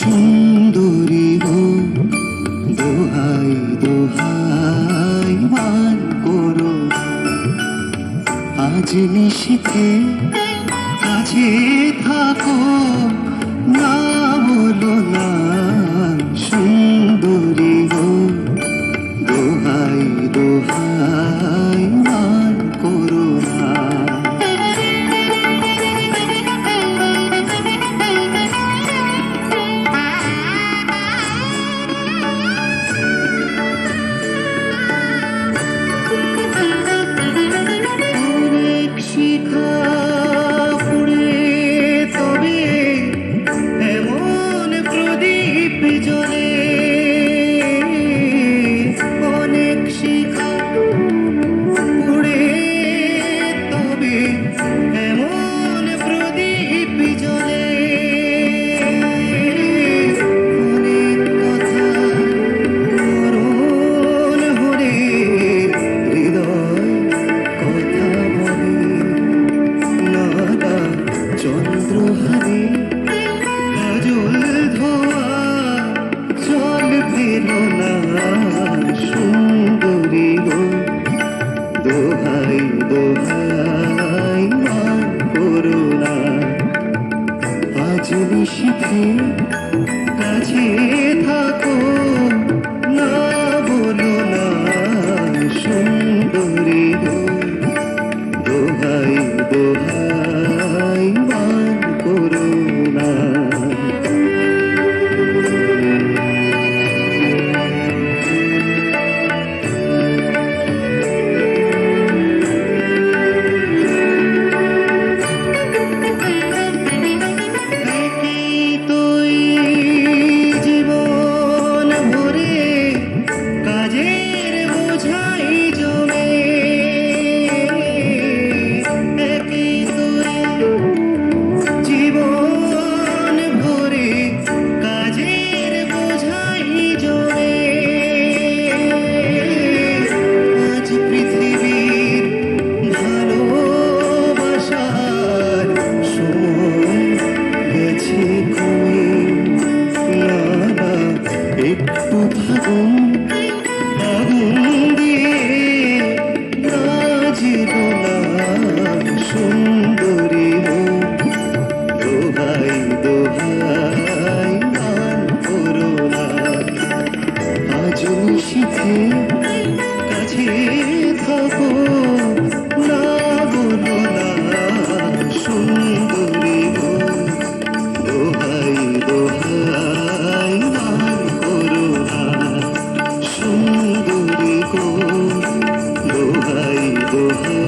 সুন্দরী গো, দোহাই দোহাই মান করো আজ নিশীথে কাছে থাকো, না বলো না সুন্দরী গো, দোহাই দোহাই মান করো না। শিখা পুড়ে তবে এমন প্রদীপ জ্বলে, অনেক শিখা পুড়ে তবে এমন প্রদীপ জ্বলে, অনেক কথা মরণ হলে হৃদয় কথা বলে, চন্দ্রহারে কাজল ধোয়া জল ফেলো না সুন্দরী গো, দোহাই দোহাই মান করো না আজ নিশীথে কাছে থাকো, না বলো না সুন্দরী গো, দোহাই দোহাই মান করো না। তুই জীবন ভরে কাজের বোঝাই জমে, জীবন ভরে কাজের বোঝাই জমে, আজ পৃথিবীর ভালোবাসার সময় গেছে কমে, না না একটু থাকুন আগুন দিয়ে রাজের না সুন্দরী গো, দোহাই দোহাই মান করো না আজ নিশীথে কাছে থাকো, না বলো না সুন্দরী গো, দোহাই দোহাই মান করো না সুন্দরী গো, দোহাই দোহাই